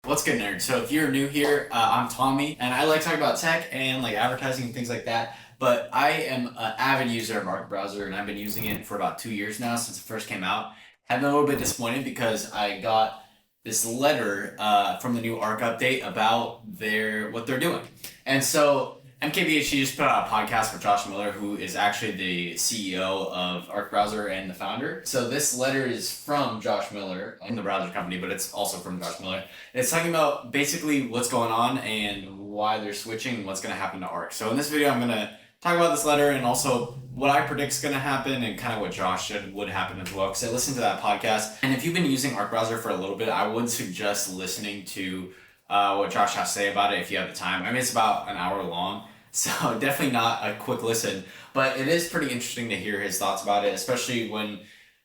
What's good, nerd? So if you're new here, I'm Tommy, and I like talking about tech and like advertising and things like that. But I am an avid user of Arc Browser, and I've been using it for about 2 years now since it first came out. I've been a little bit disappointed because I got this letter from the new Arc update about what they're doing, and so MKBHD just put out a podcast with Josh Miller, who is actually the CEO of Arc Browser and the founder. So this letter is from Josh Miller in the browser company, but it's also from Josh Miller. It's talking about basically what's going on and why they're switching and what's going to happen to Arc. So in this video, I'm going to talk about this letter and also what I predict is going to happen and kind of what Josh said would happen as well. Because I listened to that podcast. And if you've been using Arc Browser for a little bit, I would suggest listening to what Josh has to say about it if you have the time. I mean, it's about an hour long, so definitely not a quick listen. But it is pretty interesting to hear his thoughts about it, especially when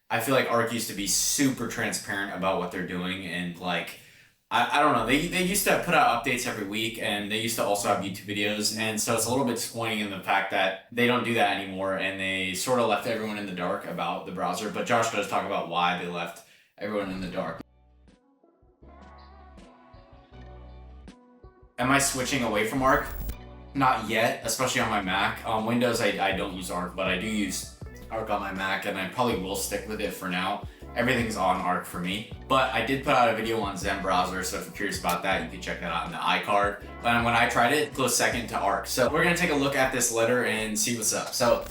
I feel like Arc used to be super transparent about what they're doing and like I don't know. They used to put out updates every week and they used to also have YouTube videos. And so it's a little bit disappointing in the fact that they don't do that anymore and they sort of left everyone in the dark about the browser. But Josh does talk about why they left everyone in the dark. Am I switching away from Arc? Not yet, especially on my Mac. On Windows, I don't use Arc, but I do use Arc on my Mac and I probably will stick with it for now. Everything's on Arc for me. But I did put out a video on Zen browser, so if you're curious about that, you can check that out in the iCard. But when I tried it, close second to Arc. So we're gonna take a look at this letter and see what's up. So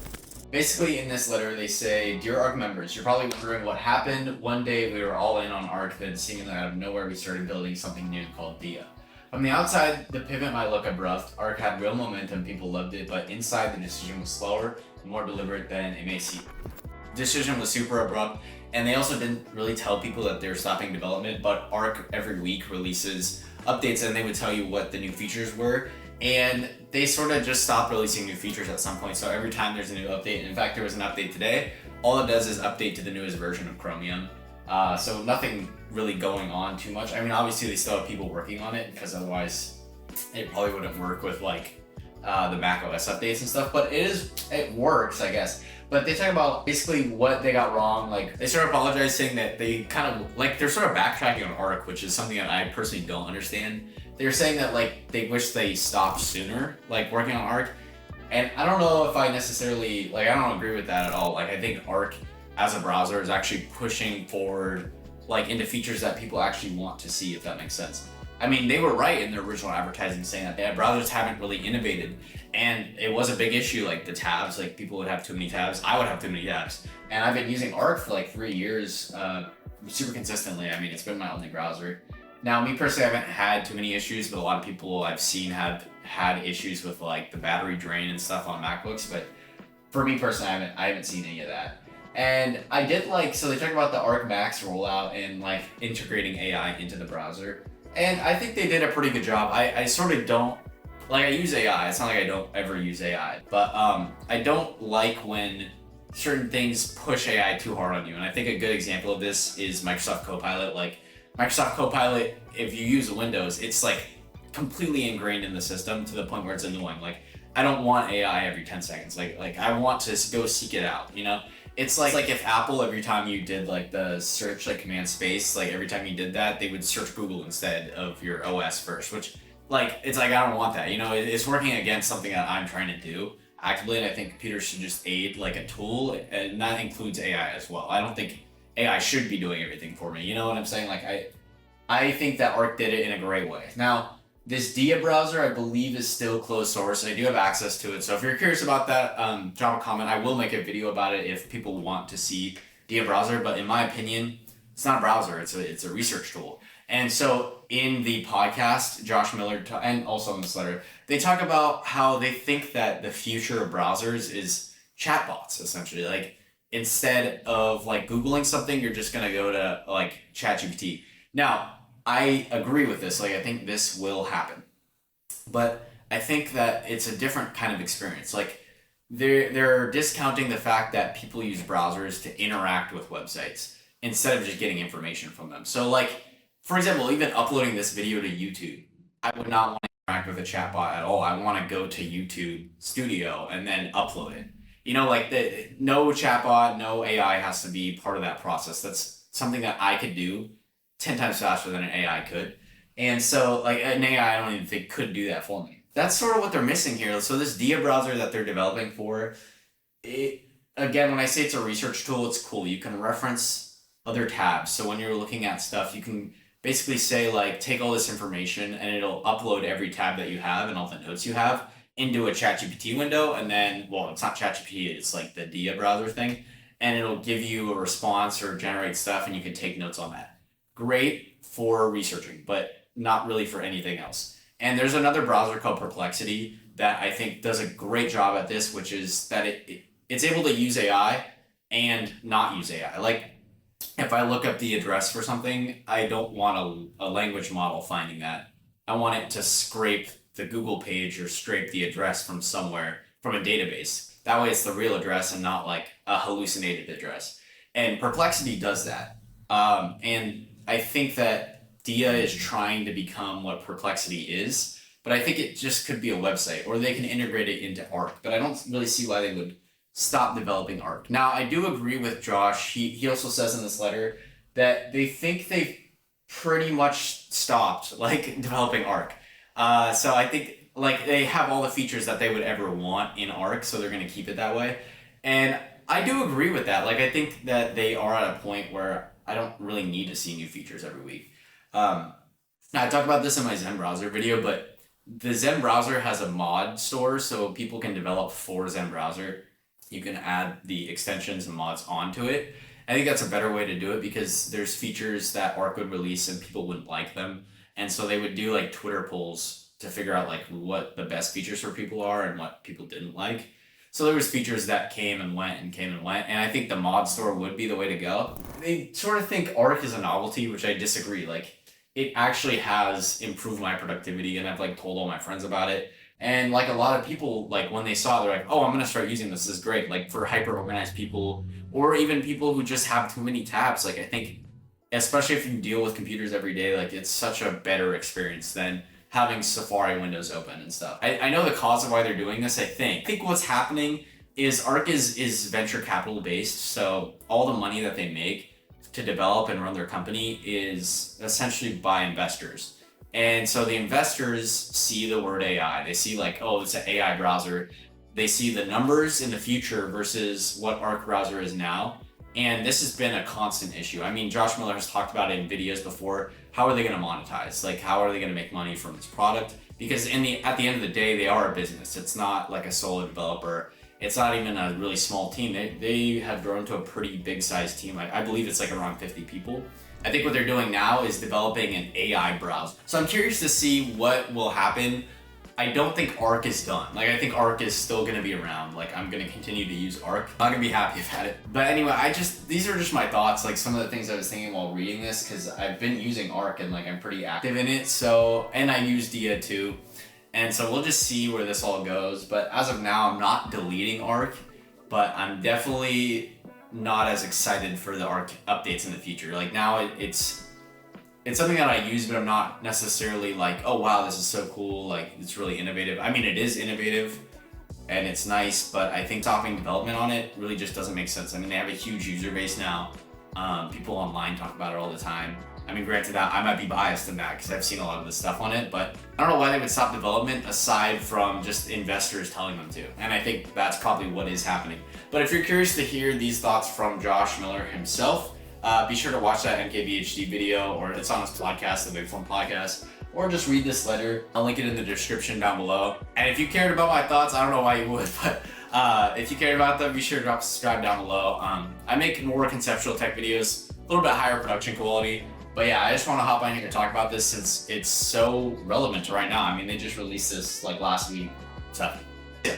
basically in this letter, they say, "Dear Arc members, you're probably wondering what happened. One day we were all in on Arc, then seemingly out of nowhere, we started building something new called Dia. From the outside, the pivot might look abrupt. Arc had real momentum, people loved it, but inside the decision was slower and more deliberate than it may seem. Decision was super abrupt, and they also didn't really tell people that they're stopping development, but Arc every week releases updates and they would tell you what the new features were, and they sort of just stopped releasing new features at some point. So every time there's a new update, in fact there was an update today, all it does is update to the newest version of Chromium. So nothing really going on too much. I mean, obviously they still have people working on it because otherwise it probably wouldn't work with like the Mac OS updates and stuff, but it works, I guess. But they talk about basically what they got wrong. Like they sort of apologize saying that they kind of like they're sort of backtracking on Arc, which is something that I personally don't understand. They're saying that like they wish they stopped sooner, like working on Arc. And I don't know if I necessarily like I don't agree with that at all. Like I think Arc as a browser is actually pushing forward like into features that people actually want to see, if that makes sense. I mean, they were right in their original advertising saying that browsers haven't really innovated, and it was a big issue. Like the tabs, like people would have too many tabs. I would have too many tabs, and I've been using Arc for like 3 years, super consistently. I mean, it's been my only browser. Now, me personally, I haven't had too many issues, but a lot of people I've seen have had issues with like the battery drain and stuff on MacBooks. But for me personally, I haven't seen any of that. And I did so they talk about the Arc Max rollout and like integrating AI into the browser. And I think they did a pretty good job. I sort of don't, like I use AI, it's not like I don't ever use AI, but I don't like when certain things push AI too hard on you. And I think a good example of this is Microsoft Copilot. Like Microsoft Copilot, if you use Windows, it's like completely ingrained in the system to the point where it's annoying. Like I don't want AI every 10 seconds. Like I want to go seek it out, you know? It's like if Apple, every time you did like the search, like command space, like every time you did that, they would search Google instead of your OS first, which like, it's like, I don't want that, you know, it's working against something that I'm trying to do actively. And I think computers should just aid like a tool, and that includes AI as well. I don't think AI should be doing everything for me. You know what I'm saying? Like I think that Arc did it in a great way. Now, this Dia browser, I believe, is still closed source. I do have access to it. So if you're curious about that, drop a comment. I will make a video about it if people want to see Dia browser. But in my opinion, it's not a browser. It's a research tool. And so in the podcast, Josh Miller, and also in this letter, they talk about how they think that the future of browsers is chatbots, essentially. Like instead of like Googling something, you're just going to go to like ChatGPT. Now, I agree with this. Like, I think this will happen, but I think that it's a different kind of experience. Like, they're discounting the fact that people use browsers to interact with websites instead of just getting information from them. So, like, for example, even uploading this video to YouTube, I would not want to interact with a chatbot at all. I want to go to YouTube Studio and then upload it. You know, like no chatbot, no AI has to be part of that process. That's something that I could do 10 times faster than an AI could. And so like an AI, I don't even think could do that for me. That's sort of what they're missing here. So this Dia browser that they're developing for it, again, when I say it's a research tool, it's cool. You can reference other tabs. So when you're looking at stuff, you can basically say like, take all this information and it'll upload every tab that you have and all the notes you have into a ChatGPT window. And then, well, it's not ChatGPT, it's like the Dia browser thing. And it'll give you a response or generate stuff and you can take notes on that. Great for researching, but not really for anything else. And there's another browser called Perplexity that I think does a great job at this, which is that it's able to use AI and not use AI. Like if I look up the address for something, I don't want a language model finding that. I want it to scrape the Google page or scrape the address from somewhere from a database. That way it's the real address and not like a hallucinated address. And Perplexity does that. And I think that Dia is trying to become what Perplexity is, but I think it just could be a website or they can integrate it into Arc, but I don't really see why they would stop developing Arc. Now, I do agree with Josh. He also says in this letter that they think they've pretty much stopped like developing Arc. So I think like they have all the features that they would ever want in Arc, so they're going to keep it that way. And I do agree with that. Like I think that they are at a point where I don't really need to see new features every week. Now I talked about this in my Zen browser video, but the Zen browser has a mod store, so people can develop for Zen browser. You can add the extensions and mods onto it. I think that's a better way to do it because there's features that Arc would release and people wouldn't like them. And so they would do like Twitter polls to figure out like what the best features for people are and what people didn't like. So there was features that came and went and came and went. And I think the mod store would be the way to go. They sort of think Arc is a novelty, which I disagree. Like it actually has improved my productivity and I've like told all my friends about it. And like a lot of people, like when they saw it, they're like, oh, I'm going to start using this. This is great. Like for hyper organized people or even people who just have too many tabs. Like I think, especially if you deal with computers every day, like it's such a better experience than having Safari windows open and stuff. I know the cause of why they're doing this, I think what's happening is Arc is venture capital based. So all the money that they make to develop and run their company is essentially by investors. And so the investors see the word AI. They see like, oh, it's an AI browser. They see the numbers in the future versus what Arc browser is now. And this has been a constant issue. I mean, Josh Miller has talked about it in videos before. How are they going to monetize? Like, how are they going to make money from this product? Because at the end of the day, they are a business. It's not like a solo developer. It's not even a really small team. They have grown to a pretty big sized team. I believe it's like around 50 people. I think what they're doing now is developing an AI browser. So I'm curious to see what will happen. I don't think Arc is done. Like I think Arc is still gonna be around. Like I'm gonna continue to use Arc. I'm not gonna be happy about it. But anyway, these are just my thoughts, like some of the things I was thinking while reading this, because I've been using Arc and like I'm pretty active in it. So, and I use Dia too. And so we'll just see where this all goes. But as of now, I'm not deleting Arc, but I'm definitely not as excited for the Arc updates in the future. Like now it's something that I use, but I'm not necessarily like, oh wow, this is so cool, like it's really innovative. I mean, it is innovative and it's nice, but I think stopping development on it really just doesn't make sense. I mean, they have a huge user base now. People online talk about it all the time. I mean, granted that I might be biased in that because I've seen a lot of this stuff on it, but I don't know why they would stop development aside from just investors telling them to. And I think that's probably what is happening. But if you're curious to hear these thoughts from Josh Miller himself, be sure to watch that MKBHD video, or it's on his podcast, the Big Fun Podcast, or just read this letter. I'll link it in the description down below. And if you cared about my thoughts, I don't know why you would, but if you cared about them, be sure to drop a subscribe down below. I make more conceptual tech videos, a little bit higher production quality. But yeah, I just want to hop on here and talk about this since it's so relevant to right now. I mean, they just released this like last week. So, yeah.